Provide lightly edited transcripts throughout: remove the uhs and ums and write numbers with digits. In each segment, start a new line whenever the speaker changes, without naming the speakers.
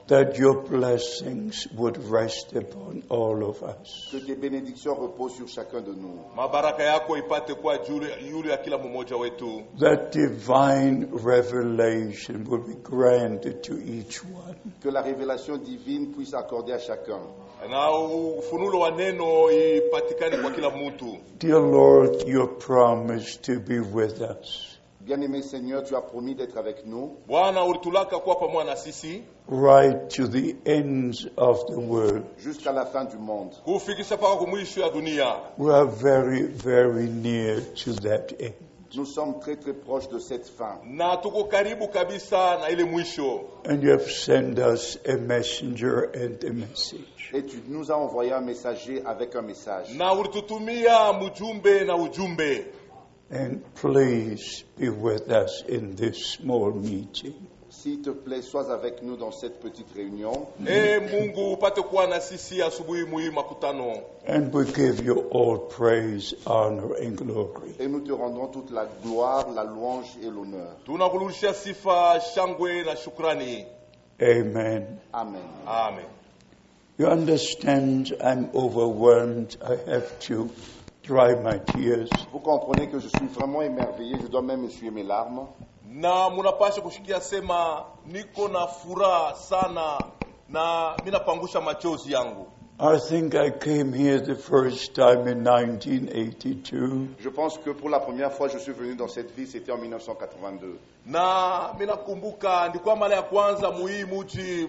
that your blessings would rest upon all of us.
Que tes bénédictions reposent sur chacun de nous.
Mabaraka yako ipate kuwa juu ya kila mmoja wetu.
That divine revelation will be granted to each one.
Que la révélation divine puisse accorder à chacun.
Na ufunulo wa neno ipatikane kwa kila mtu.
Dear Lord, you promised to be with us.
Bien-aimé Seigneur, tu as promis d'être avec nous.
Bwana ulitulaka kuwa pamoja na sisi.
Right to the ends of the world.
Jusqu'à la fin du monde.
Kufikisha paka kumwisho ya dunia.
We are very, very near to that end.
Nous sommes très très proches de cette fin.
Na tuko karibu kabisa na ile mwisho.
And you have sent us a messenger and a message.
Et tu nous as envoyé un messager avec un message.
Na ulitutumia mjumbe na ujumbe.
And please be with us in this small meeting.
S'il te plaît, sois avec nous dans cette petite réunion.
Mungu upate kuwa na sisi asubuhi muhimu makutano.
And we give you all praise, honor and glory.
Et nous te rendons toute la gloire, la louange et l'honneur.
Tunakurudishia sifa, shangwe na shukrani.
Amen.
Amen.
Amen.
You understand, I'm overwhelmed. I have to dry my tears.
Vous comprenez que je suis vraiment émerveillé, je dois même essuyer mes larmes.
Na munapasha kushikia sema niko na furaha sana na mimi napangusha machozi yangu.
I think I came here the first time in 1982.
Je pense que pour la première fois je suis venu dans cette ville, c'était en 1982.
Na mimi nakumbuka ndikuwa mara ya kwanza muji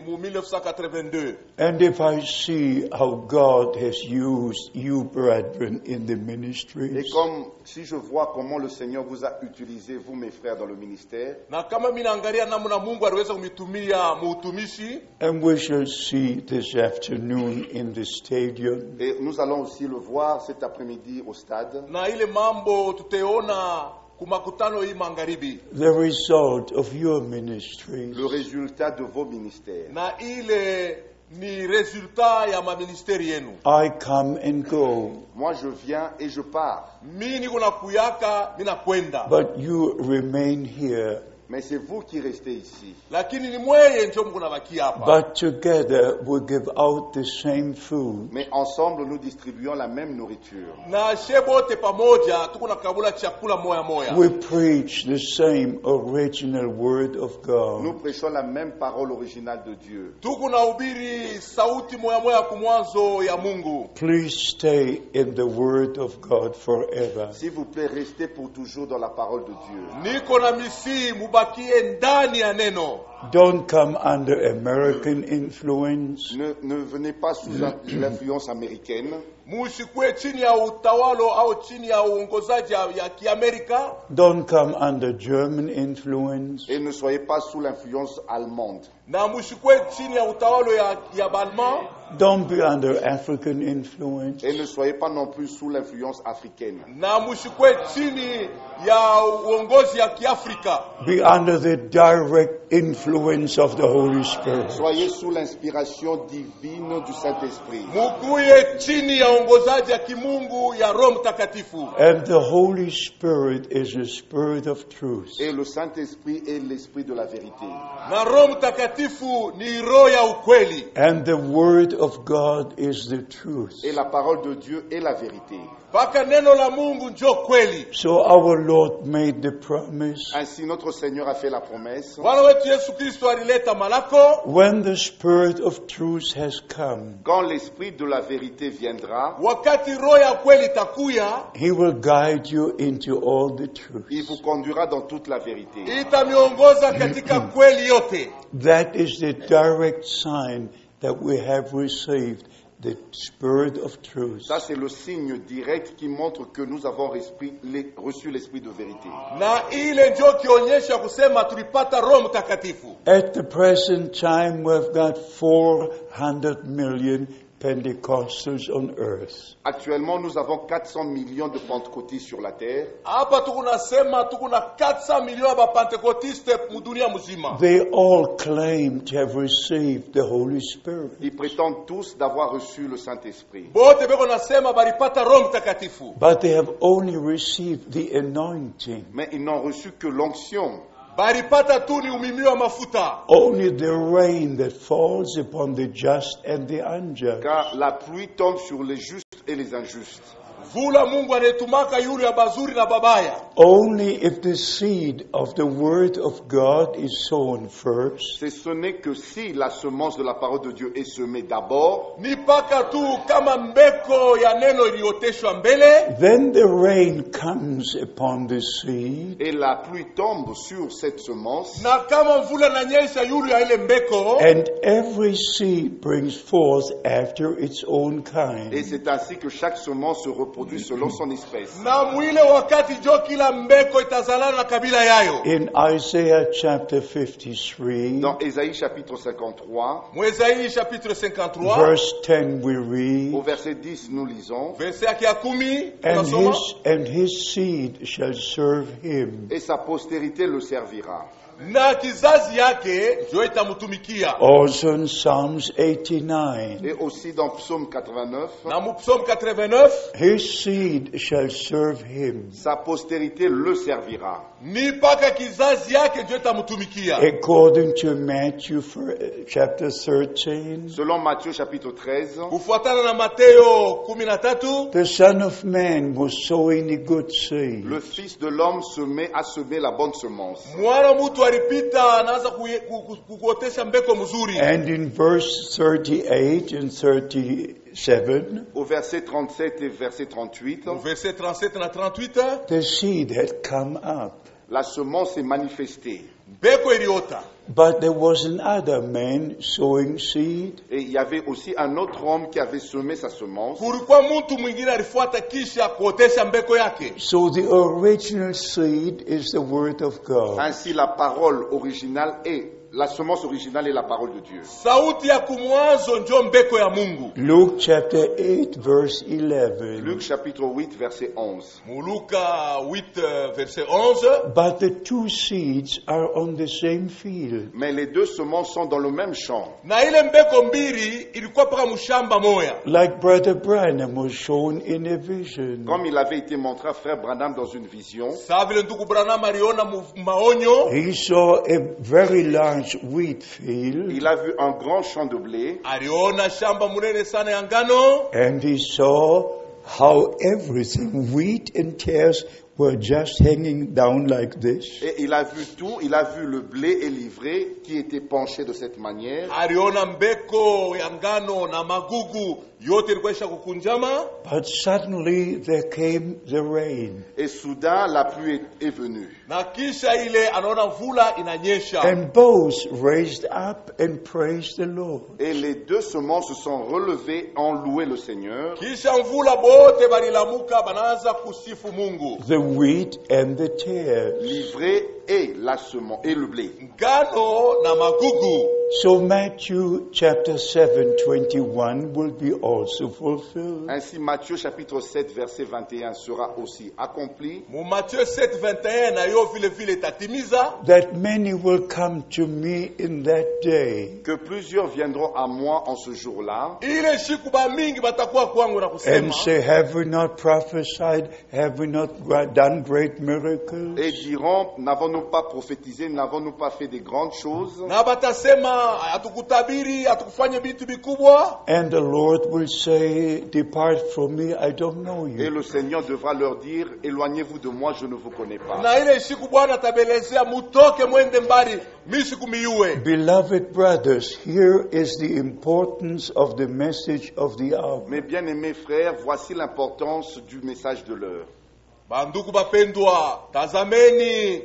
mu 1982.
And if I see how God has used you brethren in the
Et
ministries,
comme si je vois comment le Seigneur vous a utilisé, vous mes frères, dans le ministère,
Na kama mimi naangalia namna Mungu aliweza kumitumia muutumishi.
and we shall see this afternoon in the stadium,
et nous allons aussi le voir cet après-midi au stade,
Na ile mambo tutaona kumakutano hii magharibi.
the result of your ministries.
le résultat de vos ministères.
Na ile ni resultat ya maministeri yenu.
I come and go,
Moi je viens et je pars,
Mimi niko na kuyaka, mimi nakwenda.
but you remain here.
mais c'est vous qui restez ici.
Lakini ni mweye ndio mko nabakia hapa.
But together we give out the same food.
Mais ensemble nous distribuons la même nourriture.
Na shebote pamoja tuko na kabula chakula moya moya.
We preach the same original word of
Nous
God.
prêchons la même parole originale de Dieu.
Tuko na ubiri sauti moya moya kumwanzo ya Mungu.
Please stay in the word of God forever.
S'il vous plaît, restez pour toujours dans la parole de Dieu.
Niko na misi mubakie ndani ya neno.
Don't come under American influence.
Ne venez pas sous l'influence américaine.
Musikwe chini ya utawalo au chini ya uongozaji ya Kiamerika.
Don't come under German influence.
Et ne soyez pas sous l'influence allemande.
Na musikwe chini ya utawalo ya Balma.
Don't be under African influence.
Et ne soyez pas non plus sous l'influence africaine.
Na musikwe chini ya uongozi ya Kiafrika.
Be under the direct influence of the Holy Spirit.
Soyez sous l'inspiration divine du Saint-Esprit.
Mukuye chini ya uongozaji ya kimungu ya Roho Mtakatifu.
And the Holy Spirit is a spirit of truth.
Et le Saint-Esprit est l'esprit de la vérité.
Na Roho Mtakatifu ni roho ya ukweli.
And the word of God is the truth.
Et la parole de Dieu est la vérité.
Paka neno la Mungu njo kweli.
So our Lord made the promise.
Ainsi notre Seigneur a fait la promesse.
Bwana wetu Yesu Kristo alileta malako.
When the spirit of truth has come,
Quand l'esprit de la vérité viendra,
Wakati roho ya kweli takuya,
he will guide you into all the truth.
il vous conduira dans toute la vérité.
itamiongoza katika kweli yote.
That is the direct sign that we have received the spirit of truth.
Ça, c'est le signe direct qui montre que nous avons reçu l'esprit de vérité.
Na ile ndio kionyesha kusema tulipata Roho Mtakatifu.
At the present time, we've got 400 million Pentecostals on earth.
Actuellement, nous avons 400 millions de pentecôtistes sur la terre.
Hapa tukunasema tukuna 400 milioni ya Pentekotiste mudunia mzima.
They all claim to have received the Holy Spirit.
Ils prétendent tous d'avoir reçu le Saint-Esprit.
Bote beko nasema balipata Roho Mtakatifu.
But they have only received the anointing.
Mais ils n'ont reçu que l'onction.
Baripata tu ni umimiwa mafuta.
Only the rain that falls upon the just and the unjust.
Car la pluie tombe sur les justes et les injustes.
Vula Mungu anayetumaka yule ya bazuri na babaya.
Only if the seed of the word of God is sown first,
Ce n'est que si la semence de la parole de Dieu est semée d'abord,
Ni paka tu kama mbeko ya neno ilioteshwa mbele.
then the rain comes upon the seed,
et la pluie tombe sur cette semence,
Na kama mvula nanyesha yule ya ile mbeko.
and every seed brings forth after its own
et
kind.
c'est ainsi que chaque semence se reproduit selon son espèce.
Na mwile wakati jo kila mbeko itazalana na kabila yayo.
In Isaiah chapter 53,
Dans Ésaïe chapitre 53,
Mwezaii chapitre 53.
verse 10, we
au
read,
verset 10, nous lisons,
Verse yake ya 10
and
tunasoma.
his seed shall serve him.
et sa postérité le servira.
Na kizazi yake jo itamtumikia.
Also in Psalms 89,
Et aussi dans Psaume 89,
Na mupsom 89
his seed shall serve him.
sa postérité le servira.
ni paka kizazi yake jo itamtumikia.
According to Matthew chapter 13,
Selon Matthieu chapitre 13,
Kufuatana na Mateo 13,
the Son of Man was sowing the good seed.
le Fils de l'homme se met à semer la bonne semence.
mwana mtu alipita anaanza kuotesha mbeko mzuri.
And in verse 38 and 37,
Au verset 37 et verset 38,
Verset 37 na 38,
the seed had come up.
la semence est manifestée.
mbeko iliota.
But there was another man sowing seed,
Et il y avait aussi un autre homme qui avait semé sa semence.
Kulikuwa mtu mwingine alifuata kisha kuotesha mbeko yake.
so the original seed is the word of God.
Ainsi, la parole originale est, la semence originale est la parole de Dieu.
Sauti ya kumwanzo njo mbeko ya Mungu.
Luke chapter 8 verse 11.
Luc chapitre 8, verset 11.
Muluka 8 verset 11.
But the two seeds are on the same field.
Mais les deux semences sont dans le même champ.
Na ile mbeko mbili ilikuwa paka mshamba moya.
Like Brother Branham was shown in a vision.
Comme il avait été montré à frère Branham dans une vision,
Sawa vile ndugu Branham aliona maonyo.
He saw a very large wheat field,
il a vu un grand champ de blé
Aliona shamba munene sana ya ngano.
and he saw how everything, wheat and tares, were just hanging down like this.
et il a vu tout, il a vu le blé et l'ivraie qui étaient penchés de cette manière.
Aliona mbeko ya ngano na magugu yote ilikuwa isha kukunjama.
But suddenly there came the rain,
Et soudain, la pluie est venue.
Na kisha ile anaona mvula inanyesha.
and both raised up and praised the Lord.
Et les deux semences se sont relevées en loué le Seigneur.
Kisha mvula bote balilamuka banaanza kusifu Mungu.
The wheat and the tares.
L'ivraie et la semence et le blé.
Ngano na magugu.
So Matthew chapter 7:21 will be also fulfilled.
Ainsi, Matthieu chapitre 7, verset 21 sera aussi accompli.
Mu Matthieu 7:21 na yo vile vile itatimiza.
That many will come to me in that day
Que plusieurs viendront à moi en ce jour-là
Ile siku ba mingi batakuwa kwangu na
and
kusema.
say, have we not prophesied? Have we not done great miracles?
et diront, n'avons-nous pas prophétisé, n'avons-nous pas fait de grandes choses?
Na batasema hatukutabiri, hatukufanya vitu vikubwa.
And the Lord will say, depart from me, I don't know
Et
you.
le Seigneur devra leur dire, éloignez-vous de moi, je ne vous connais pas.
Na ile siku Bwana atabelezea mutoke mwende mbali, mimi sikumiyue.
Beloved brothers, here is the importance of the message of the hour.
Mes bien-aimés frères, voici l'importance du message de l'heure.
Bandugu bapendwa, tazameni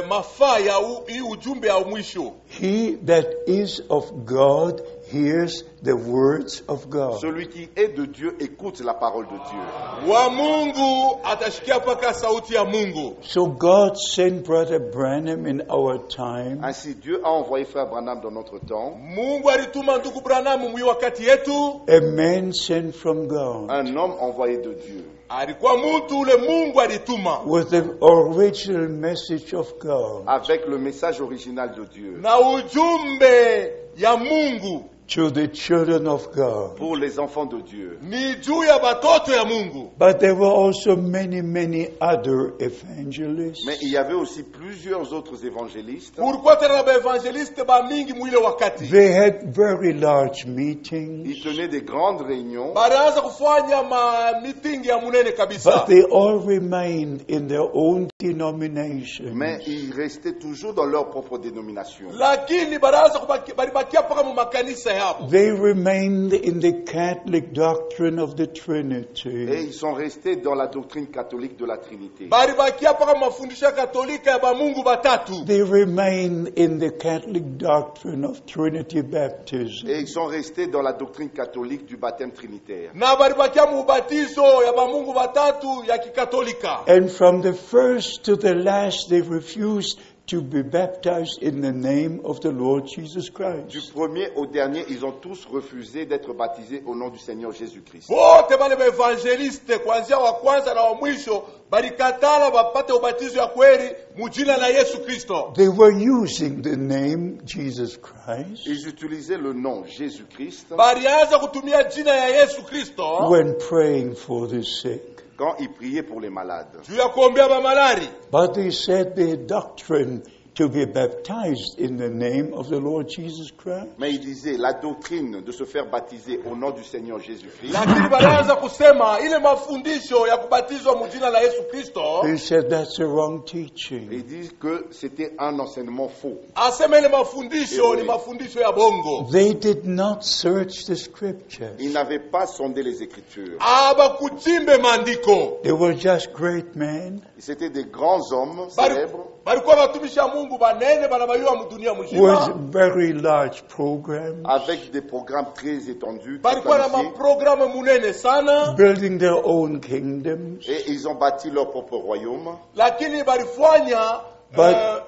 mafaa ya hii ujumbe ya mwisho.
He that is of God hears the words of God.
Celui qui est de Dieu écoute la parole de Dieu.
Wa Mungu atashikia paka sauti ya Mungu.
So God sent Brother Branham in our time
Ainsi, Dieu a envoyé frère Branham dans notre temps,
Mungu alituma ndugu Branham mwi wakati yetu.
a man sent from God
un homme envoyé de Dieu,
Alikuwa mtu ule Mungu alituma.
with the original message of God.
avec le message original de Dieu.
Na ujumbe ya Mungu
to the children of God.
pour les enfants de Dieu.
ni juu ya batoto ya Mungu.
But there were also many other evangelists.
Mais il y avait aussi plusieurs autres évangélistes.
Kulikuwa tena na baevangeliste ba mingi mwile wakati.
They had very large
Ils
meetings,
tenaient des grandes réunions,
Balianza kufanya ma meeting ya munene kabisa.
but they all remained in their own denomination.
mais ils restaient toujours dans leur propre dénomination.
Lakini balibakia paka mu makanisa yao.
They remained in the Catholic doctrine of the
Et
Trinity.
ils sont restés dans la doctrine catholique de la Trinité.
Balibakia paka mafundisho ya Katolika ya ba Mungu batatu.
They remained in the Catholic doctrine of Trinity baptism.
Et ils sont restés dans la doctrine catholique du baptême trinitaire.
Na balibakia mu ubatizo ya ba Mungu batatu ya Kikatolika.
And from the first to the last, they refused to be baptized in the name of the Lord Jesus
Du
Christ.
premier au dernier, ils ont tous refusé d'être baptisés au nom du Seigneur Jésus-Christ.
Wote bale baevangeliste kuanzia wa kwanza na wa mwisho balikatala bapate ubatizo ya kweli mujina la Yesu Kristo.
They were using the name Jesus Christ
Ils utilisaient le nom Jésus-Christ
Balianza kutumia jina ya Yesu Kristo
when praying for the sick.
quand ils priaient pour les malades.
juu ya kuombea bamalari.
But they said their doctrine to be baptized in the name of the Lord Jesus Christ.
Mais ils disaient la doctrine de se faire baptiser au nom du Seigneur Jésus-Christ.
Lakini balianza kusema ile mafundisho ya kubatizwa mujina la Yesu Kristo,
They said that's a wrong
Ils
teaching.
disent que c'était un enseignement faux.
asema ile mafundisho ni mafundisho ya bongo.
They did not search the scriptures.
Ils n'avaient pas sondé les Écritures.
Abakuchimbe maandiko.
They were just great men
C'était des grands hommes
Bali-
célèbres
balikuwa batumishi ya Mungu banene banabayua mudunia
with
muzima.
very large programs,
avec des programmes très étendus,
Balikuwa na
planifiés,
maprogramu munene sana,
building their own kingdoms.
et ils ont bâti leur propre royaume.
lakini balifanya
But-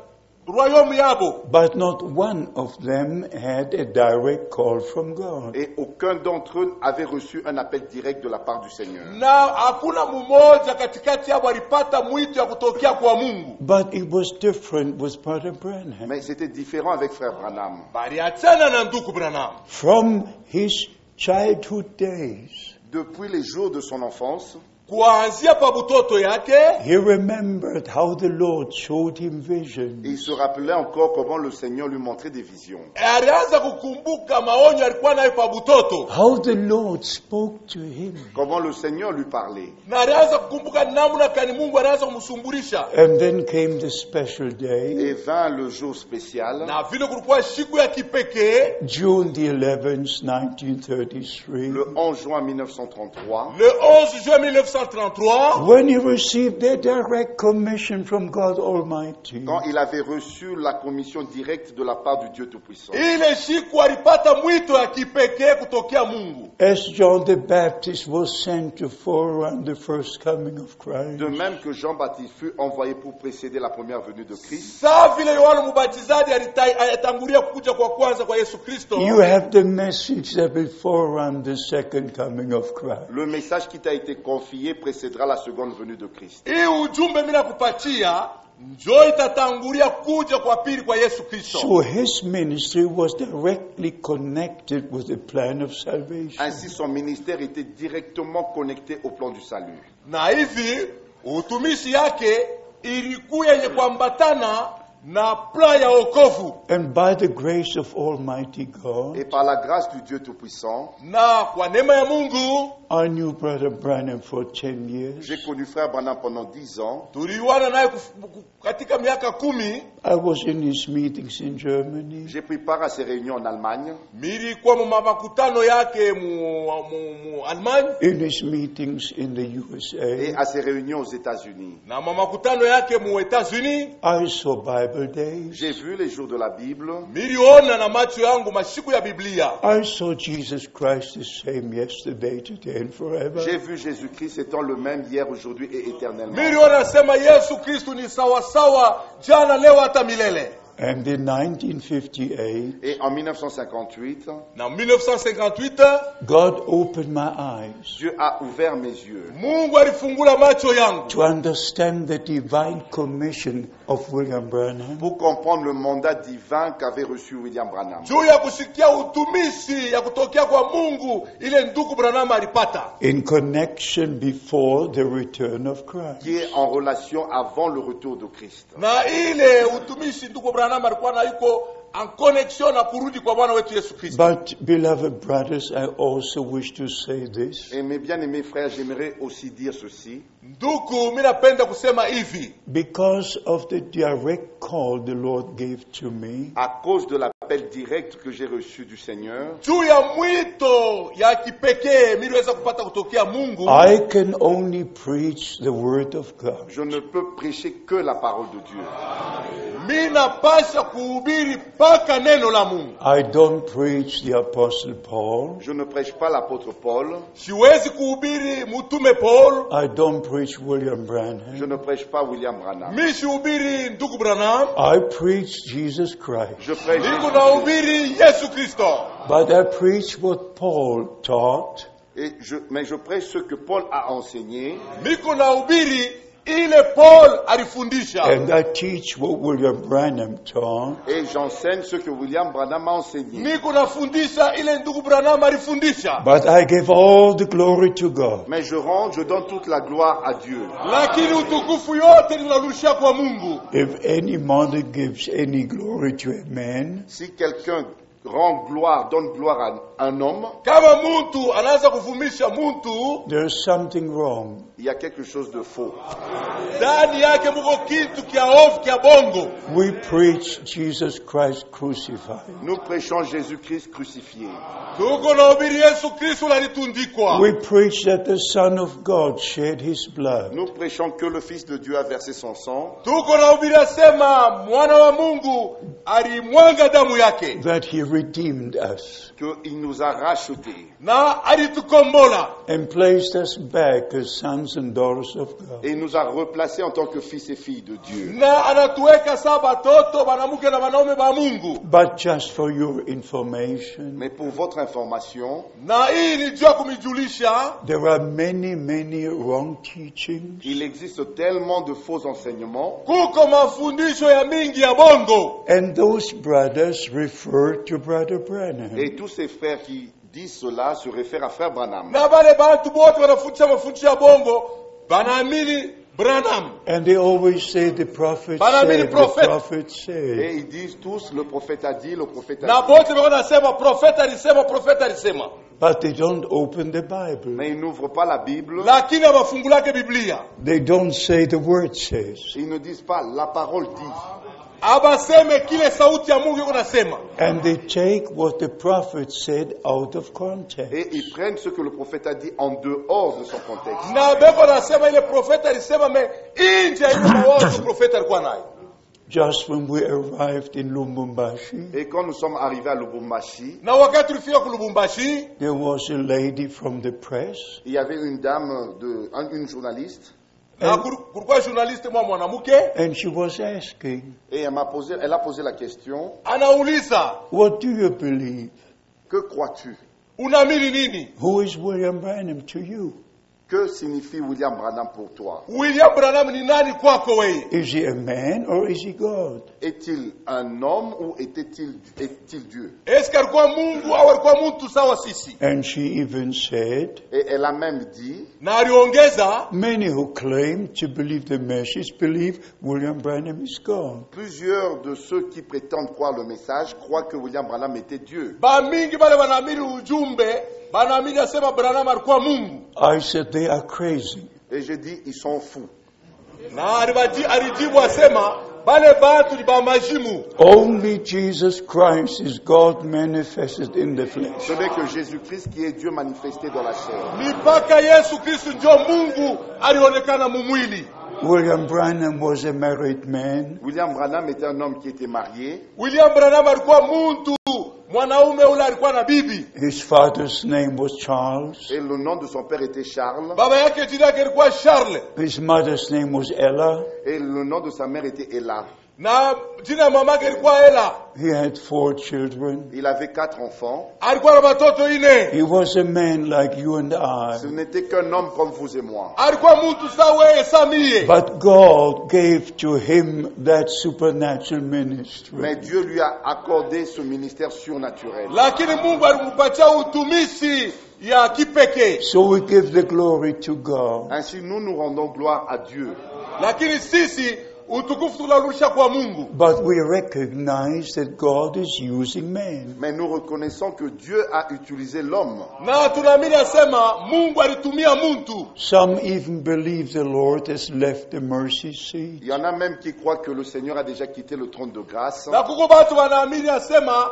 royaume yabo.
But not one of them had a direct call from God.
Et aucun d'entre eux avait reçu un appel direct de la part du Seigneur.
Na hakuna mmoja katikati yabo alipata mwito ya kutokea kwa Mungu.
But it was different with Brother Branham.
Mais c'était différent avec Frère Branham.
Baliachana na ndugu Branham.
From his childhood days,
Depuis les jours de son enfance,
Kuanzia pa butoto yake,
he remembered how the Lord showed him visions.
il se rappelait encore comment le Seigneur lui montrait des visions.
alianza kukumbuka maonyo alikuwa nayo pa butoto.
How the Lord spoke to him.
Comment le Seigneur lui parlait.
Na alianza kukumbuka namna kani Mungu anaanza kumsumbulisha.
And then came the special day,
Et vint le jour spécial,
Na vile kulikuwa siku ya kipekee,
June the 11th, 1933,
le 11 juin 1933,
le 11 juin 1933,
when he received a direct commission from God Almighty.
quand il avait reçu la commission directe de la part du Dieu Tout-Puissant.
ile siku alipata mwito ya kipekee kutokea Mungu.
As John the Baptist was sent to forerun the first coming of Christ,
De même que Jean-Baptiste fut envoyé pour précéder la première venue de Christ,
Sawa vile Yohana Mbatizaji alitangulia kuja kwa kwanza kwa Yesu Kristo,
you have the message that will forerun the second coming of Christ.
le message qui t'a été confié précédera la seconde venue de Christ.
hii ujumbe mimi nakupatia njo itatangulia kuja kwa pili kwa Yesu Kristo.
So his ministry was directly connected with the plan of salvation.
Ainsi, son ministère était directement connecté au plan du salut.
Na hivi utumishi yake ilikuwa yenye kuambatana na plan ya wokovu.
And by the grace of Almighty God,
Et par la grâce du Dieu Tout-Puissant,
Na kwa neema ya Mungu
I knew Brother Branham for 10 years.
j'ai connu Frère Branham pendant 10 ans.
tuliwana naye katika miaka 10.
I was in his meetings in Germany.
J'ai pris part à ses réunions en Allemagne,
Milikuwa mu makutano yake mu Allemagne
In his meetings in the
et
USA,
à ses réunions aux États-Unis.
na makutano yake mu Etats-Unis.
I saw Bible days.
J'ai vu les jours de la Bible.
Miliona na macho yangu masiku ya Biblia.
I saw Jesus Christ the same yesterday, today, and forever.
J'ai vu Jésus-Christ étant le même hier, aujourd'hui et éternellement.
Miliona nasema Yesu Kristu ni sawa sawa jana leo hata milele.
And in 1958,
Et en 1958,
na 1958
God opened my eyes
Dieu a ouvert mes yeux
Mungu alifungula macho yangu
to understand the divine commission of William Branham
pour comprendre le mandat divin qu'avait reçu William Branham.
juu ya kusikia utumishi ya kutokea kwa Mungu ile ndugu Branham alipata,
in connection before the return of Christ.
Qui est en relation avant le retour de Christ.
na ile utumishi ndugu Branham alikuwa na iko en connection na kurudi kwa Bwana wetu Yesu Kristo.
But, beloved brothers, I also wish to say this.
Et mes bien-aimés frères, j'aimerais aussi dire ceci.
Ndugu, mimi napenda kusema hivi,
Because of the direct call the Lord gave to me,
À cause de l'appel direct que j'ai reçu du Seigneur,
juu ya mwito ya kipekee miliweza kupata kutokea Mungu,
I can only preach the Word of God.
je ne peux prêcher que la parole de Dieu.
mimi napasha kuhubiri mpaka neno la Mungu.
I don't preach the Apostle Paul.
Je ne prêche pas l'apôtre Paul,
Siwezi kuhubiri mtume Paul,
I don't preach William
je
Branham.
ne prêche pas William Branham.
mimi sihubiri ndugu Branham,
I preach Jesus Christ.
Je prêche,
niko nahubiri Yesu Kristo.
But I preach what Paul taught.
mais je prêche ce que Paul a enseigné
Niko nahubiri ile Paul alifundisha,
And I teach what William Branham taught.
et j'enseigne ce que William Branham a enseigné.
niko nafundisha ile ndugu Branham alifundisha,
But I give all the glory to God.
Mais je donne toute la gloire à Dieu.
lakini utukufu yote ninarudishia kwa Mungu.
If any mother gives any glory to a man,
Si quelqu'un donne gloire à un homme,
Kama mtu anaanza kuvumisha mtu,
there's something wrong.
il y a quelque chose de faux.
ndani yake muko kitu kia ovu kia bongo.
We preach Jesus Christ crucified.
Nous prêchons Jésus-Christ crucifié.
Tuko nahubiri Yesu Kristo alitundikwa.
We preach that the Son of God shed his blood,
Nous prêchons que le Fils de Dieu a versé son sang,
Tuko nahubiri asema mwana wa Mungu alimwanga damu yake
that he redeemed us
qu'il nous a rachetés
na alitukombola
and placed us back as sons and daughters of God.
et il nous a replacés en tant que fils et filles de Dieu.
na anatuweka saa batoto banamuke na banaume ba Mungu.
But just for your information,
Mais pour votre information,
Na hii ni juu ya kumijulisha
there are many wrong teachings.
il existe tellement de faux enseignements
kuko mafundisho ya mingi ya bongo,
And those brothers refer to Brother Branham.
et tous ces frères qui disent cela se réfèrent à frère Branham.
na bale bantu bote wanafundisha mafundisho ya bongo banaamini Branham.
And they always say the prophet
But I mean
said, the
prophet.
prophet said.
Et ils disent tous, le prophète a dit, le prophète
Na
a dit.
bote bako nasema profeta alisema, profeta alisema,
But they don't open the Bible.
Mais ils n'ouvrent pas la Bible.
lakini abafungulake Biblia.
They don't say the word says.
Ils ne disent pas, la parole dit.
Abaseme kile sauti ya Mungu iko nasema.
And they take what the prophet said out of context.
Et ils prennent ce que le prophète a dit en dehors de son contexte.
Na beko nasema ile profeta alisema me nje ya ile mawazo profeta alikuwa nayo.
Just when we arrived in Lubumbashi,
Et quand nous sommes arrivés à Lubumbashi,
Na wakati tulifika ku Lubumbashi,
there was a lady from the press,
il y avait une dame, une journaliste,
na kulikuwa journaliste mwa mwanamke
and she was asking,
et elle a posé la question,
anauliza,
what do you believe?
que crois-tu?
unaamini nini?
Who is William Branham to you?
Que signifie William Branham pour toi?
William Branham ni nani kwako wewe?
Is he a man or is he God?
Est-il un homme ou est-il Dieu?
Eske alikuwa Mungu au alikuwa mtu sawa sisi?
And she even said,
Et elle a même dit,
Na aliongeza,
many who claim to believe the message believe William Branham is God.
plusieurs de ceux qui prétendent croire le message croient que William Branham était Dieu.
ba mingi bale wanaamini ujumbe, banaamini asema Branham alikuwa Mungu.
I said, they are crazy.
Et j'ai dit, ils sont fous.
Na alijibu asema bale batu ni ba majimu.
Only Jesus Christ is God manifested in the flesh.
Ce n'est que Jésus-Christ qui est Dieu manifesté dans la chair.
Ni mpaka Yesu Kristo ndio Mungu alionekana mumwili.
William Branham was a married man.
William Branham était un homme qui était marié.
William Branham alikuwa mtu mwanaume ule alikuwa na bibi.
His father's name was Charles.
Et le nom de son père était Charles.
Baba yake jina yake alikuwa Charles.
His mother's name was Ella.
Et le nom de sa mère était Ella.
Na jina ya mamake ilikuwa Ela.
He had 4 children.
Il avait 4 enfants.
Alikuwa na watoto 4.
He was a man like you and I.
Ce n'était qu'un homme comme vous et moi.
Alikuwa mtu sawa wewe samie.
But God gave to him that supernatural ministry.
Mais Dieu lui a accordé ce ministère surnaturel.
Lakini Mungu alimpatia utumishi ya kipekee.
So we give the glory to God.
Ainsi nous rendons gloire à Dieu.
Lakini sisi utukufu tunarudisha kwa Mungu.
But we recognize that God is using men.
Mais nous reconnaissons que Dieu a utilisé l'homme.
Na tunaamini asema Mungu alitumia mtu.
Some even believe the Lord has left the mercy seat.
Il y en a même qui croient que le Seigneur a déjà quitté le trône de grâce.
Na kuko watu wanaamini asema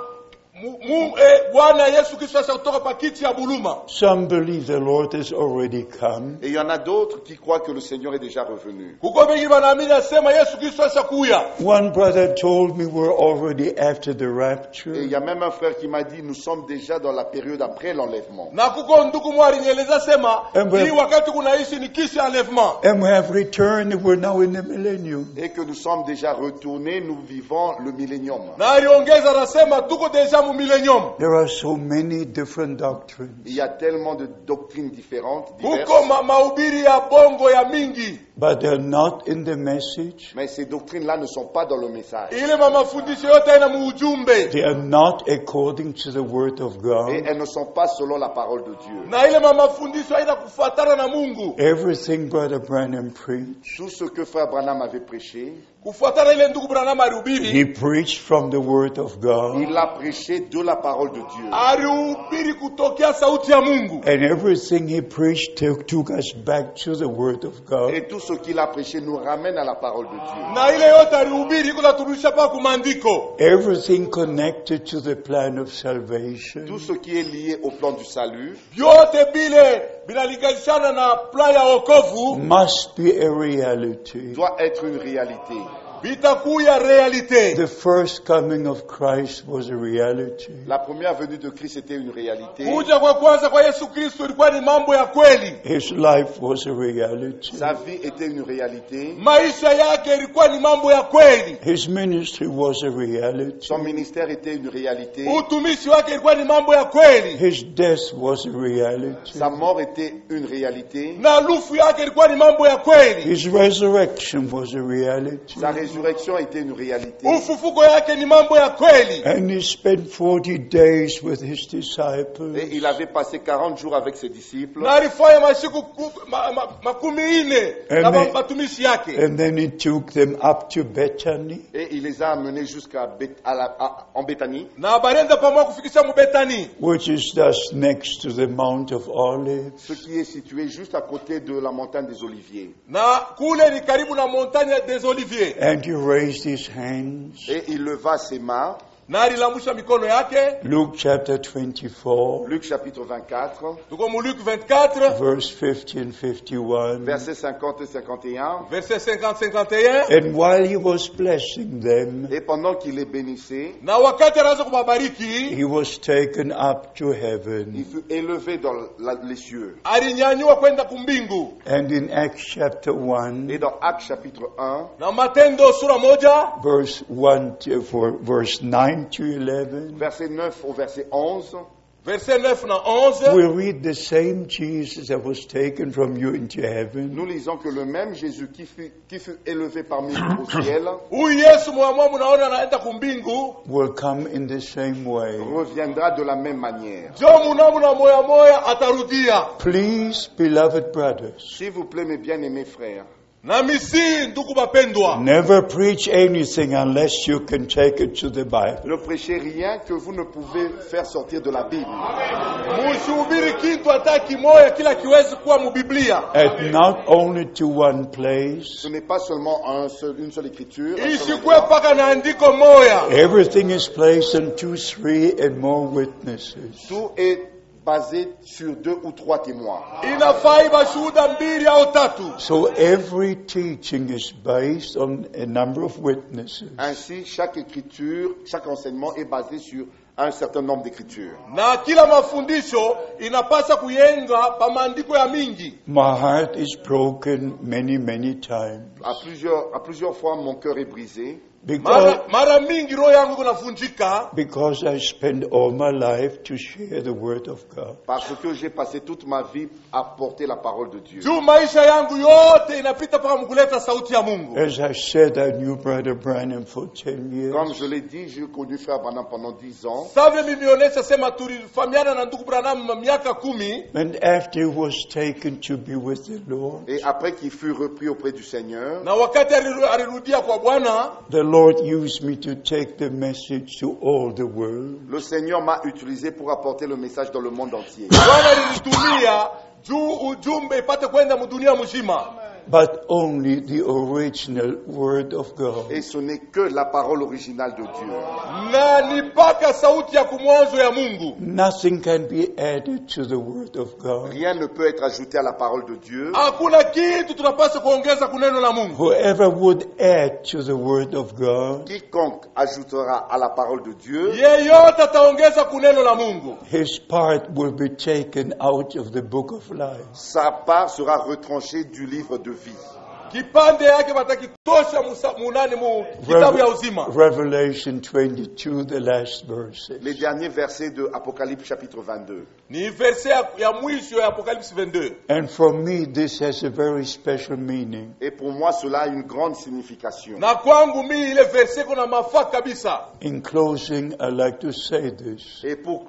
Bwana Yesu Kristo sasa kutoka pa kiti ya buluma.
Some believe the Lord has already come.
Et il y en a d'autres qui croient que le Seigneur est déjà revenu.
Kuko wengi wanaamini asema Yesu Kristo sasa kuya.
One brother told me we're already after the rapture.
Et il y a même un frère qui m'a dit nous sommes déjà dans la période après l'enlèvement.
Na kuko ndugu mwari nieleza sema hii wakati kunaishi ni kisha enlèvement.
And we have returned and we're now in the millennium.
Et que nous sommes déjà retournés, nous vivons le millénium.
Na aliongeza anasema tuko deja mu millennium.
There are so many different doctrines.
Il y a tellement de doctrines différentes, diverses.
Kuko mahubiri ya bongo ya mingi.
But they're not in the message.
Mais ces doctrines-là ne sont pas dans le message.
Ile mafundisho yote yana muujumbe.
They are not according to the word of
Et
God.
elles ne sont pas selon la parole de Dieu.
Na ile mafundisho haina kufuatana na Mungu.
Everything Brother Branham preached,
Tout ce que frère Branham avait prêché,
Kufuatana ile ndugu Branham alihubiri.
he preached from the word of God.
il a prêché de la parole de Dieu.
Alihubiri kutokea sauti ya Mungu.
And everything he preached took us back to the word of God.
Et tout ce qu'il a prêché nous ramène à la parole de Dieu.
Na ile yote alihubiri iko naturudisha pa kumandiko.
Everything connected to the plan of salvation
Tout ce qui est lié au plan du salut
Vyote bile binalinganishana na plan ya wokovu
must be a reality.
doit être une réalité.
bitakuya realite.
The first coming of Christ was a reality.
La première venue de Christ était une réalité.
Kuja kwa kwanza kwa Yesu Kristo ilikuwa ni mambo ya kweli.
His life was a reality.
Sa vie était une réalité.
Maisha yake ilikuwa ni mambo ya kweli.
His ministry was a reality.
Son ministère était une réalité.
Utumishi wake ilikuwa ni mambo ya kweli.
His death was a reality.
Sa mort était une réalité.
Na lufu yake ilikuwa ni mambo ya kweli.
His resurrection was a reality.
Sa résurrection était une réalité.
Ufufuko yake ni mambo ya kweli.
And he spent 40 days with his disciples.
Et il avait passé 40 jours avec ses disciples.
Na alifanya masiku makumi ine na
Amen.
matumishi yake.
And then he took them up to Bethany.
Et il les a amenés jusqu'à en Béthanie,
Na balienda pamoja kufikisha mu Betani.
Which is just next to the Mount of Olives.
ce qui est situé juste à côté de la montagne des Oliviers.
Na kule ni karibu na montagne des Oliviers.
And he raised his hands.
Et il leva ses mains.
Na alilamusha mikono yake.
Luke chapter 24,
Luc chapitre 24,
Tuko mu Luc 24
verse 50 and 51.
versets 50 et 51.
verset 50-51.
And while he was blessing them,
Et pendant qu'il les bénissait,
Na wakati anaanza kuwabariki,
he was taken up to
il
heaven.
fut élevé dans les cieux.
alinyanyua kwenda kumbingu.
And in Acts chapter
Et
1,
dans Actes chapitre 1,
Na Matendo sura 1
verse 1 to verse 9 to 11,
verset 9 au verset 11,
verset 9 na 11.
we read the same Jesus that was taken from you into heaven
nous lisons que le même Jésus qui fut élevé parmi nous au ciel
Huyu Yesu mwamwa munaona anaenda kumbingu.
will come in the same way.
reviendra de la même manière.
Jo munamuna moya moya atarudia.
Please, beloved brothers,
S'il vous plaît, mes bien-aimés frères,
Na misi ndugu bapendwa.
never preach anything unless you can take it to the Bible.
ne prêchez rien que vous ne pouvez faire sortir de la Bible.
Musihubiri kitu hata kimoya kila kiwezi kuwa mu Biblia.
And not only to one place.
Ce n'est pas seulement une seule écriture.
Isikwe paka na andiko moya.
Everything is placed on 2, 3, and more witnesses.
Tout est basé sur 2 ou 3 témoins.
Inafai bashuhuda mbili au tatu.
So every teaching is based on a number of witnesses.
Ainsi, chaque écriture, chaque enseignement est basé sur un certain nombre d'écritures.
Na kila mafundisho inapasa kuyenga pa maandiko ya mingi.
My heart is broken many, many times.
À plusieurs fois, mon cœur est brisé.
mara mingi roho yangu kunavunjika
because I spent all my life to share the word of God.
Parce que j'ai passé toute ma vie à porter la parole de Dieu.
juu maisha yangu yote inapita mpaka mkuleta sauti ya Mungu.
As I said, I knew Brother Branham for 10 years.
Comme je l'ai dit, j'ai connu Frère Branham pendant 10 ans.
Sasa nilionyesha sema tulifahamiana na ndugu Branham miaka 10.
And after he was taken to be with the Lord,
Et après qu'il fut repris auprès du Seigneur,
Na wakati alirudia kwa Bwana,
the Lord used me to take the message to all the world.
le Seigneur m'a utilisé pour apporter le message dans le monde entier.
Bwana alinitumia juu ujumbe ipate kwenda mdunia mzima.
But only the original word of God.
Et ce n'est que la parole originale de Dieu.
Na nipaka sauti ya kumwanzo ya Mungu.
Nothing can be added to the word of God.
Rien ne peut être ajouté à la parole de Dieu.
Hakuna kitu tunapaswa kuongeza kuneno la Mungu.
Whoever would add to the word of God,
Quiconque ajoutera à la parole de Dieu,
Yeyote ataongeza kuneno la Mungu.
his part will be taken out of the book of life.
sa part sera retranchée du livre de vie.
Kipande yake batakitosha munani mu kitabu ya uzima.
Revelation 22, the last verses.
Les derniers versets de Apocalypse chapitre 22.
Ni verse ya mwisho ya Apocalypse 22.
And for me, this has a very special meaning.
Et pour moi, cela a une grande signification.
Na kwangu mimi ile verse kuna mafaa kabisa.
In closing, I'd like to say this.
Et pour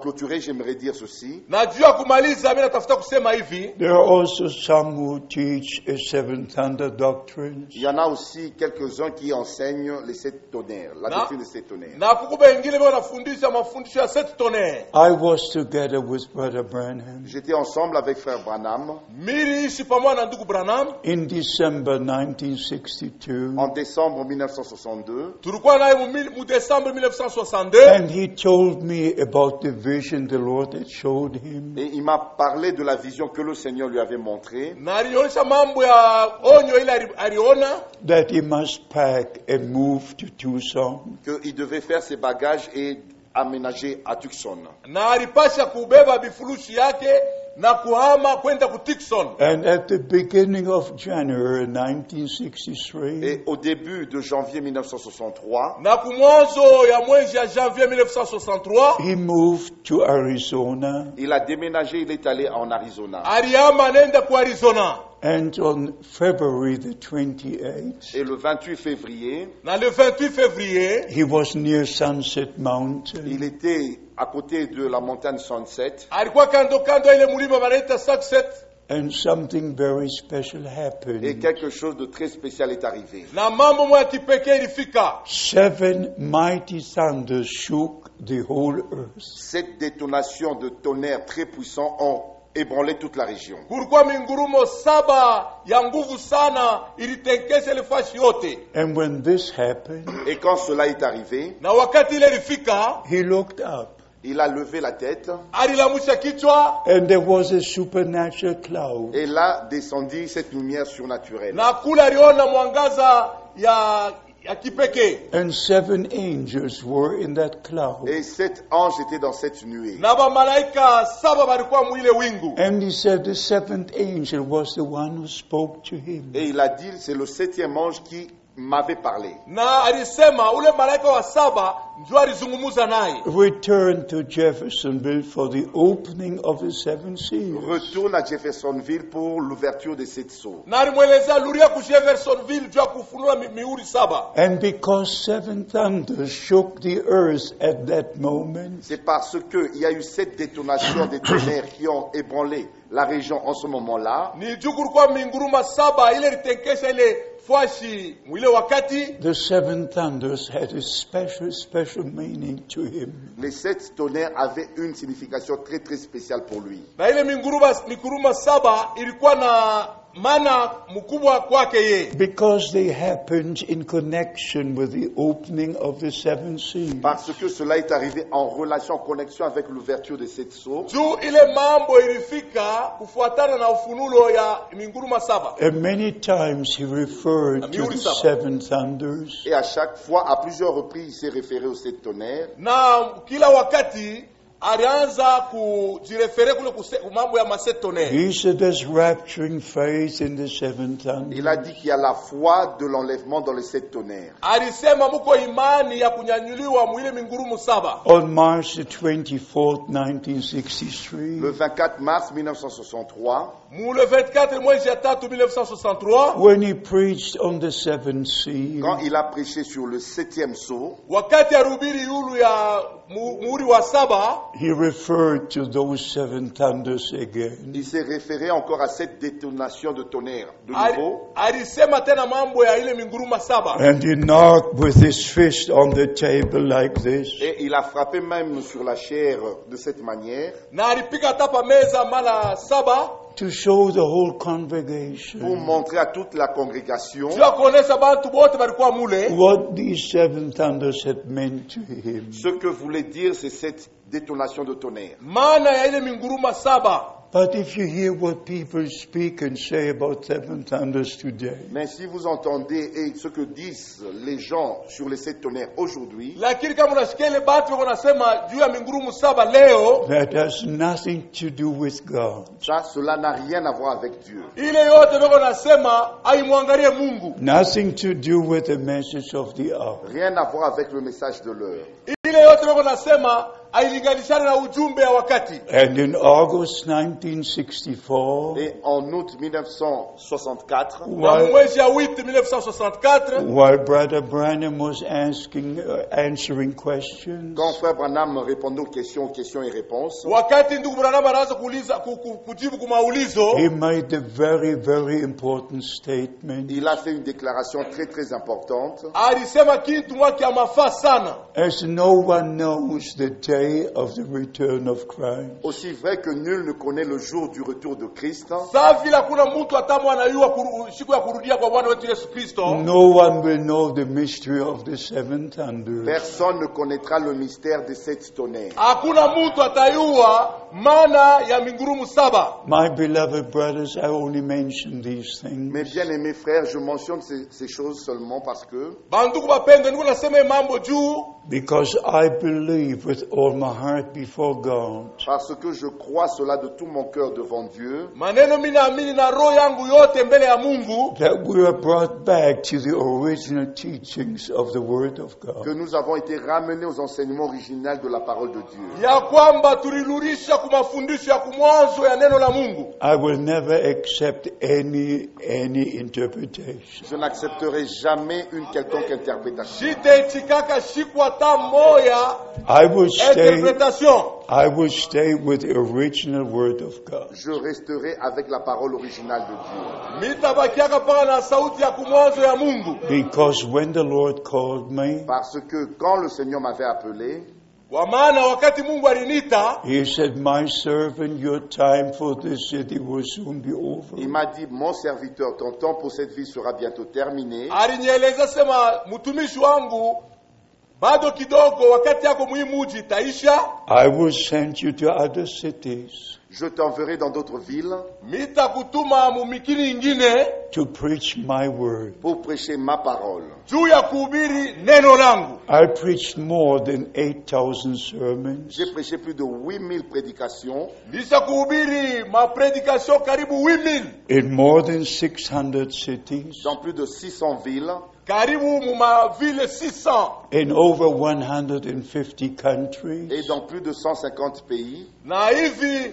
clôturer, j'aimerais dire ceci.
Na juu ya kumaliza mimi natafuta kusema hivi.
There are also some who teach a seven thunder doctrine.
Il y en a aussi quelques-uns qui enseignent les 7 tonnerres, la doctrine des 7 tonnerres.
Na kukuba wengine wanafundisha mafundisho ya 7 tonnerres.
I was together with Brother Branham
J'étais ensemble avec Frère Branham
Mimi ishi pamoja na ndugu Branham.
in December 1962.
en décembre 1962.
Tulikuwa naye mu Desemba 1962.
And he told me about the vision the Lord had showed him.
Et il m'a parlé de la vision que le Seigneur lui avait montrée.
Na alionyesha mambo ya onyo ile aliona.
That he must pack and move to Tucson.
Qu'il devait faire ses bagages et aménager à Tucson.
Na alipasha kubeba bifurushi yake na kuhama kwenda ku Tucson.
And at the beginning of January 1963,
Et au début de janvier 1963,
Na kumwanzo ya mwezi ya janvier 1963
he moved to Arizona.
il a déménagé, il est allé en Arizona.
alihama nenda ku Arizona.
And on February the 28th,
Et le 28 février,
Na le 28 février
he was near Sunset Mountain.
il était à côté de la montagne Sunset.
alikuwa kando ya ile mlima wanaita Sunset.
And something very special
Et
happened.
quelque chose de très spécial est arrivé.
Na mambo moja kipekee ilifika.
7 mighty thunders shook the whole earth.
7 détonations de tonnerres très puissants ont ébranlé toute la région.
Kulikuwa mingurumo 7 ya nguvu sana ilitenkesha ile fashi yote.
And when this happened,
Et quand cela est arrivé,
Na wakati ile ilifika,
he looked up.
il a levé la tête
alilamusha kichwa
And there was a supernatural cloud.
et là descendit cette lumière surnaturelle.
na kule aliona mwangaza ya kipekee.
And 7 angels were in that cloud.
Et 7 anges étaient dans cette nuée.
Na bamalaika 7 walikuwa mwile wingu.
And he said the 7th angel was the one who spoke to him.
Et il a dit, c'est le 7e ange qui m'avait parlé.
Na alisema ule malaika wa 7 ndio alizungumza naye.
Return to Jeffersonville for the opening of the 7 seals.
Retourne à Jeffersonville pour l'ouverture des 7 sceaux.
Na alimwelezea luria ku Jeffersonville juu ya kufunua mihuri 7.
And because 7 thunders shook the earth at that moment,
C'est parce qu'il y a eu 7 détonations des tonnerres qui ont ébranlé la région en ce moment-là.
Ni juu kulikuwa minguruma 7 ile litenkesha ile fashi mwile wakati.
the 7 thunders had a special meaning to him.
Les 7 tonnerres avaient une signification très très spéciale pour lui.
Na ile minguruma 7 ilikuwa na maana mkubwa kwake yeye.
Because they happened in connection with the opening of the 7 seals.
Parce que cela est arrivé en relation, en connexion avec l'ouverture des 7 sceaux.
Juu ile mambo ilifika kufuatana na ufunulo ya minguruma 7.
And many times he referred to the 7 thunders.
Et à chaque fois, à plusieurs reprises, il s'est référé aux 7 tonnerres.
Na kila wakati alianza kujirefere kule mambo ya masetonere.
He said there's rapturing faith in the seven thunders.
Il a dit qu'il y a la foi de l'enlèvement dans les 7 tonnerres.
Alisema muko imani ya kunyanyuliwa mwile mingurumu 7.
On March the 24th, 1963,
Le 24 mars 1963,
Le 24 mwezi ya 3 1963,
when he preached on the seventh seal,
quand il a prêché sur le 7e sceau,
wakati arubiri yulu ya muhuri wa 7,
he referred to those seven thunders again.
il s'est référé encore à cette détonation de tonnerre de nouveau.
alisema tena mambo ya ile minguruma 7.
And he knocked with his fist on the table like this.
Et il a frappé même sur la chair de cette manière
Na alipika tapa meza mara 7
to show the whole
pour
congregation
montrer à toute la congrégation
juu ya kuonesha bantu bote balikuwa mule
what these seven thunders had meant to him.
ce que voulait dire c'est cette détonation de tonnerre.
maana ya ile minguruma 7.
But if you hear what people speak and say about seven thunders today,
Mais si vous entendez et ce que disent les gens sur les 7 tonnerres aujourd'hui,
Lakini kama unasikia ile batu wako nasema juu ya mingurumu 7 leo,
that has nothing to do with God,
ça, cela n'a rien à voir avec Dieu.
ile yote wako nasema haimwangalie Mungu.
nothing to do with the message of the hour.
Rien à voir avec le message de l'heure.
Ile yote wako nasema hailinganishani na ujumbe ya wakati.
And in August 1964,
Et en août 1964,
Na mwezi ya 8 1964,
while Brother Branham was answering questions,
quand Frère Branham répondait aux questions et réponses,
wakati ndugu Branham anaanza kuuliza kujibu kwa maulizo,
he made a very, very important statement.
il a fait une déclaration très très importante.
alisema kitu mwaki ya mafaa sana.
As no one knows the day of the return of Christ,
Aussi vrai que nul ne connaît le jour du retour de Christ,
Saa vile hakuna mtu hata anayua siku ya kurudia kwa Bwana wetu Yesu Kristo.
no one will know the mystery of the seven thunders.
personne ne connaîtra le mystère des 7 tonnerres.
Hakuna mtu atayua maana ya mingurumu 7.
My beloved brothers, I only mention these things
Mes bien-aimés frères, je mentionne ces choses seulement parce que
Bandugu bapende, niko nasema mambo juu
because I believe with all my heart before God
je crois cela de tout mon cœur devant Dieu,
maneno mimi naamini na roho yangu yote mbele ya Mungu
that we are brought back to the original teachings of the Word of
que
God.
nous avons été ramenés aux enseignements originels de la parole de Dieu.
ya kwamba tulirudisha kwa mafundisho ya kumwanzo ya neno la Mungu.
I will never accept any interpretation.
Je n'accepterai jamais une quelconque interprétation.
Shitaitikaka shikwa ta moya
I will
interpretation.
stay with the original Word of God.
Je resterai avec la parole originale de Dieu.
Mitabakiaka paka na sauti ya kumwanzo ya Mungu.
Because when the Lord called me,
Parce que quand le Seigneur m'avait appelé,
Kwa maana wakati Mungu alinita,
He said, my servant, your time for this city will soon be over.
il m'a dit, mon serviteur, ton temps pour cette vie sera bientôt terminé.
alinieleza sema mtumishi wangu bado kidogo, wakati yako muhimu uji itaisha.
I will send you to other cities
Je t'enverrai dans d'autres villes
Mitakutuma mumikini ingine
to preach my word.
pour prêcher ma parole.
juu ya kuhubiri neno langu.
I preached more than 8,000 sermons
J'ai prêché plus de 8000 prédications
Lisha kuhubiri mapredikasyon karibu 8000
in more than 600 cities,
dans plus de 600 villes,
karibu mumavile 600
in over 150 countries.
et dans plus de 150 pays.
na hivi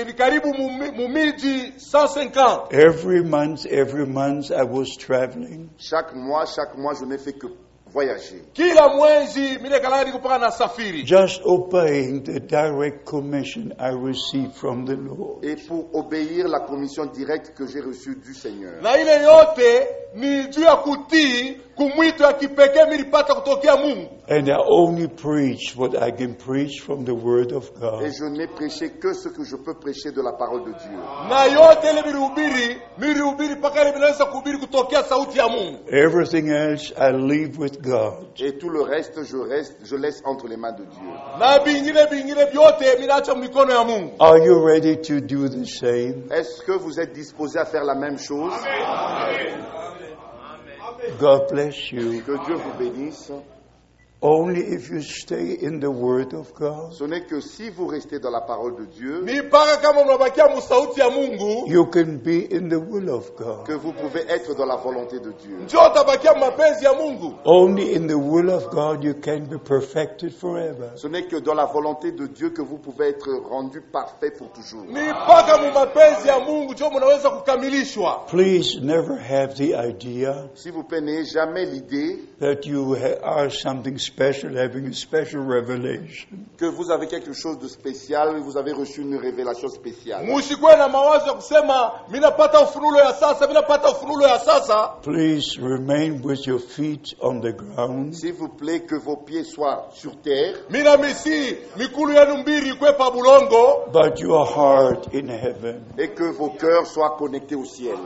ni karibu mumiji 150.
Every month I was traveling.
Chaque mois, je n'ai fait que voyager.
Kila mwezi mile kalani kupaka na safiri.
Just obeying the direct commission I received from the Lord.
Et pour obéir la commission directe que j'ai reçue du Seigneur.
Na ile yote ni juu ya kutii kumwito ya kipekee milipata kutokea Mungu.
And I only preach what I can preach from the Word of
Et
God.
je n'ai prêché que ce que je peux prêcher de la parole de Dieu.
Na yote ile milihubiri paka ile minaweza kuhubiri kutokea sauti ya Mungu.
Everything else I leave with God.
Et tout le reste, je laisse entre les mains de Dieu.
Na bingine vyote minaacha mikono ya Mungu.
Are you ready to do the same?
Est-ce que vous êtes disposés à faire la même chose?
God bless you.
Que Dieu vous bénisse.
only if you stay in the Word of God.
Ce n'est que si vous restez dans la parole de Dieu
ni mpaka kama mnabakia musauti ya Mungu
You can be in the will of God.
que vous pouvez être dans la volonté de Dieu.
ndio utabakia mapenzi ya Mungu.
Only in the will of God you can be perfected forever.
Ce n'est que dans la volonté de Dieu que vous pouvez être rendu parfait pour toujours.
Ni mpaka mu mapenzi ya Mungu ndio mnaweza kukamilishwa.
Please never have the idea
S'il vous plaît, n'ayez jamais l'idée
that you are something special, having a special revelation.
que vous avez quelque chose de spécial et vous avez reçu une révélation spéciale.
Musikwe na mawazo ya kusema mimi napata ufunulo ya sasa, mimi napata ufunulo ya sasa.
Please remain with your feet on the ground.
S'il vous plaît, que vos pieds soient sur terre,
Mimi na misi mikulu yenu mbili kwepa bulongo,
But your heart in heaven.
et que vos cœurs soient connectés au ciel.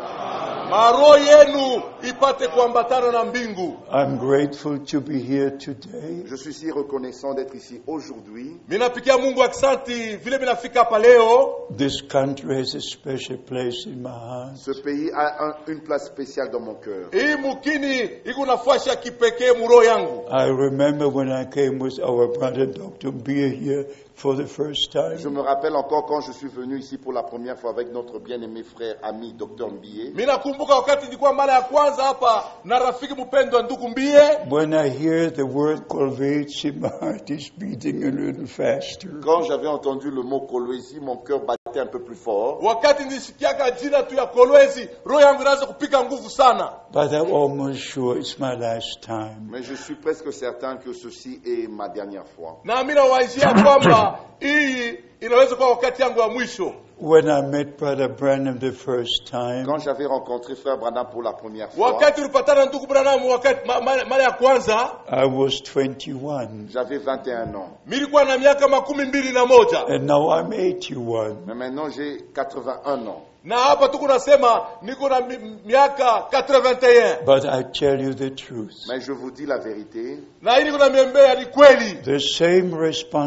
maroho yenu ipate kuambatana na mbingu.
I'm grateful to be here today.
Je suis si reconnaissant d'être ici aujourd'hui.
Mimi napikia Mungu aksanti vile mimi nafika hapa leo.
This country has a special place in my heart.
Ce pays a une place spéciale dans mon cœur.
Hii mukini iko nafasi ya kipekee muroho yangu.
I remember when I came with our brother Dr. Beer here for the first
Je
time.
me rappelle encore quand je suis venu ici pour la première fois avec notre bien-aimé frère, ami, Dr. Mbiye.
Mimi nakumbuka wakati nilikuwa mara ya kwanza hapa na rafiki mpendwa ndugu Mbie.
When I hear the word Kolwezi, my heart is beating a little faster.
Quand j'avais entendu le mot Kolwezi, mon cœur battait un peu plus fort.
Wakati nilisikiaga jina tu ya Kolwezi, roho yangu inaanza kupiga nguvu sana.
But I'm almost sure it's my last time.
Mais je suis presque certain que ceci est ma dernière fois.
Na mimi nawaishia kwamba hii inaweza kuwa wakati yangu ya mwisho.
When I met Brother Branham the first time,
Quand j'avais rencontré frère Branham pour la première fois,
Wakati ulipatana na ndugu Branham wakati mara ya kwanza,
I was 21.
j'avais 21 ans.
nilikuwa na miaka 21.
And now I'm 81.
Mais maintenant, j'ai 81 ans.
Na hapa tuko nasema niko na miaka 81.
But I tell you the truth.
Mais je vous dis la vérité,
Na hii niko na miembea ni kweli.
The same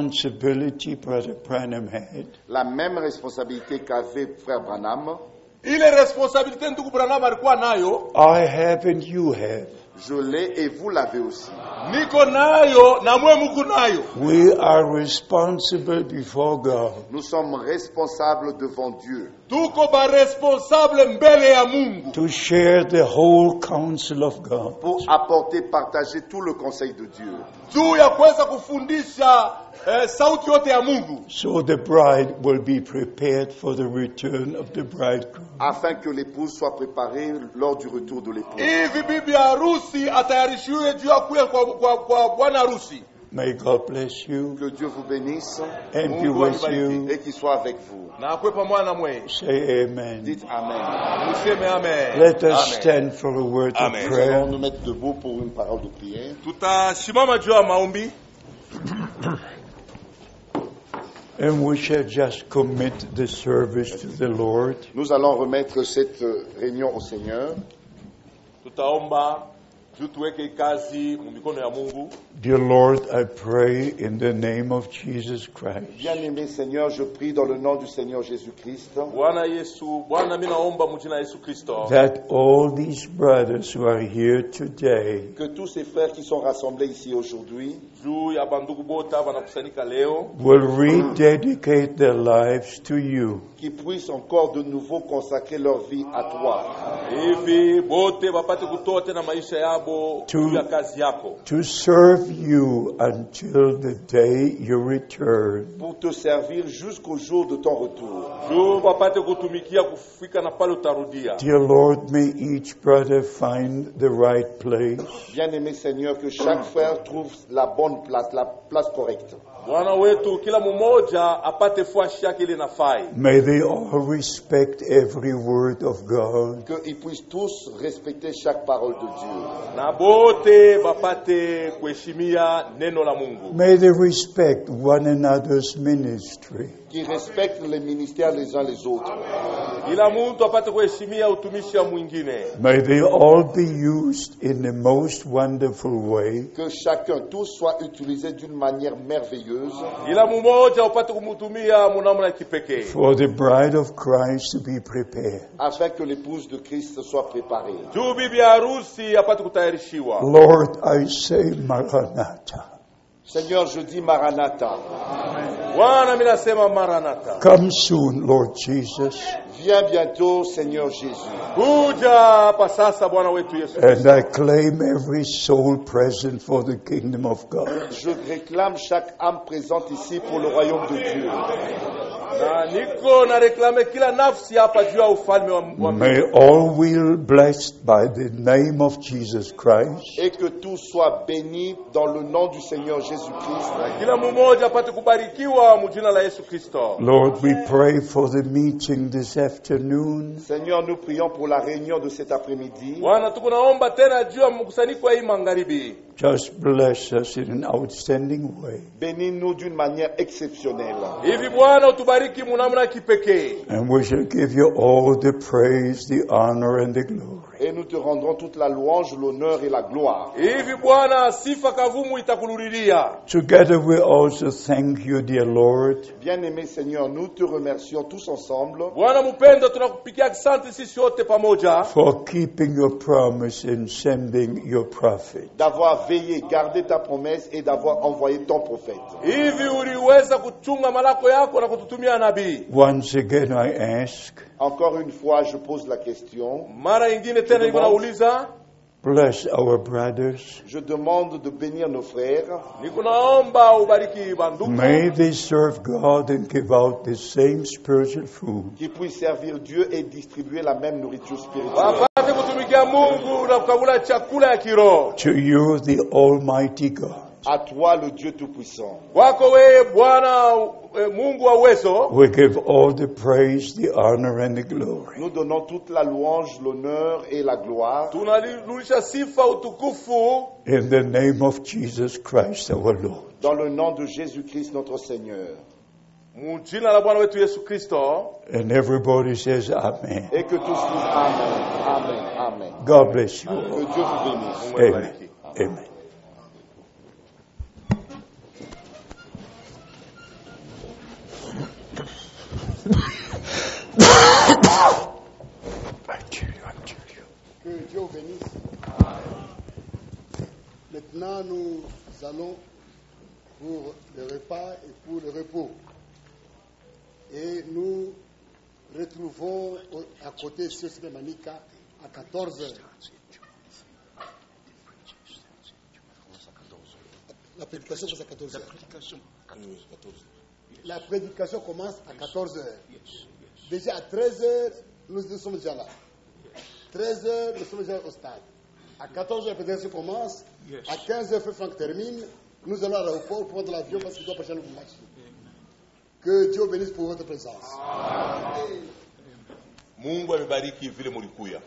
responsibility Brother Branham had,
la même responsabilité qu'avait frère Branham,
Ile responsabilité ndugu Branham alikuwa nayo,
I have and you have.
je l'ai et vous l'avez aussi.
niko nayo na mwe mko nayo.
We are responsible before God
Nous sommes responsables devant Dieu
Tuko ba responsable mbele ya Mungu.
to share the whole counsel of God.
pour apporter, partager tout le conseil de Dieu.
Juu ya kuweza kufundisha sauti yote ya Mungu.
So the bride will be prepared for the return of the bridegroom.
Afin que l'épouse soit préparée lors du retour de l'époux.
Hivi bibi harusi atayarishiwe juu ya kuja kwa bwana harusi.
May God bless you
Que Dieu vous bénisse
and be with you.
et qu'il soit avec vous.
Na akwe pamoja na mwe.
Say amen.
Dites Amen.
Museme amen.
Let us
Amen.
stand for a word of
Amen.
Nous
prayer.
allons nous mettre debout pour une parole de prière.
Tutasimama juu ya maombi.
And we shall just commit the service to the Lord.
Nous allons remettre cette réunion au Seigneur.
Tutaomba juu tuweke kazi mu mikono ya Mungu.
Dear Lord, I pray in the name of Jesus Christ
Bien-aimé Seigneur, je prie dans le nom du Seigneur Jésus-Christ
Bwana Yesu, Bwana mimi naomba mu jina la Yesu Kristo.
that all these brothers who are here today
que tous ces frères qui sont rassemblés ici aujourd'hui
Juu ya bandugu bota wanakusanyika leo.
will rededicate their lives to you.
qui puissent encore de nouveau consacrer leur vie à toi.
Hivi bote wapate kutoa tena maisha yabo juu ya kazi yako.
To serve you until the day you return.
Pour te servir jusqu'au jour de ton retour.
Juu wapate kutumikia kufika na pale utarudia.
Dear Lord, may each brother find the right place.
Bien-aimé Seigneur, que chaque frère trouve la bonne place, la place correcte.
Bwana wetu kila mmoja apate fuashi yake ile nafai.
May they all respect every word of God.
Qu'ils puissent tous respecter chaque parole de Dieu.
Na bote bapate kuheshimia neno la Mungu.
May they respect one another's ministry.
Qu'ils respectent les ministères les uns les autres.
Kila mtu apate kuheshimia utumishi wa mwingine.
May they all be used in the most wonderful way.
Que chacun, tous soient utilisés d'une manière merveilleuse.
Kila mmoja upate kumtumia munamna ya kipekee.
For the bride of Christ to be prepared.
Afin que l'épouse de Christ soit préparée.
Juu bibi harusi apate kutayarishiwa.
Lord, I say Maranatha.
Seigneur, je dis Maranatha.
Bwana mimi nasema Maranatha.
Come soon, Lord Jesus.
Viens bientôt, Seigneur Jésus.
Kuja hapa sasa Bwana wetu Yesu.
And I claim every soul present for the kingdom of God.
Je réclame chaque âme présente ici pour le royaume de Dieu.
Na niko na reklame kila nafsi hapa juu ya ufalme wa
May all will blessed by the name of Jesus Christ.
Et que tout soit béni dans le nom du Seigneur Jésus-Christ.
Kila mmoja apate kubarikiwa mjina la Yesu Kristo.
Lord, we pray for the meeting this afternoon.
Seigneur, nous prions pour la réunion de cet après-midi.
Bwana tuko naomba tena juu ya mkusanyiko hii magharibi.
Just bless us in an outstanding way.
Bénis-nous d'une manière exceptionnelle.
Hivi Bwana utubariki munamna kipekee.
And we shall give you all the praise, the honor, and the glory.
Et nous te rendrons toute la louange, l'honneur et la gloire.
Hivi Bwana sifa kavumu itakululilia.
Together we also thank you, dear Lord,
Bien-aimé Seigneur, nous te remercions tous ensemble
Bwana mpendo tunakupigia asante sisi wote pamoja.
for keeping your promise and sending your prophet.
d'avoir veillé, gardé ta promesse et d'avoir envoyé ton prophète.
Hivi uliweza kuchunga malako yako na kututumia nabii.
Once again I ask,
Encore une fois, je pose la question.
Mara nyingine tena niko nauliza,
bless our brothers.
Je demande de bénir nos frères.
niko naomba ubariki bandugu.
May they serve God and give out the same spiritual food.
Qui puissent servir Dieu et distribuer la même nourriture spirituelle.
Wapate kutumikia Mungu na kukabula chakula ya kiroho.
To you, the Almighty God,
À toi, le Dieu Tout-Puissant.
Kwako wewe Bwana Mungu wa uwezo.
we give all the praise, the honor, and the glory.
Nous donnons toute la louange, l'honneur et la gloire.
Tunarudisha sifa utukufu
In the name of Jesus Christ our Lord.
Dans le nom de Jésus-Christ, notre Seigneur.
mjina la Bwana wetu Yesu Kristo.
And everybody says Amen.
Et que tous disent Amen, Amen, Amen.
God bless you.
Que Dieu vous bénisse.
Mungu
Amen.
abariki.
Amen.
Que Dieu vous bénisse. Maintenant, nous allons pour le repas et pour le repos. Et nous retrouvons à côté de ce Manika à 14h. La prédication commence à 14h. La prédication commence à 14h. Déjà à 13h, nous sommes déjà là. 13h, nous sommes déjà au stade. À 14h, la prédication commence. À 15h, Frère Franck termine. Nous allons à l'aéroport prendre l'avion parce qu'il doit passer le match. Que Dieu bénisse pour votre présence.
Mungu amebariki vile mulikuya.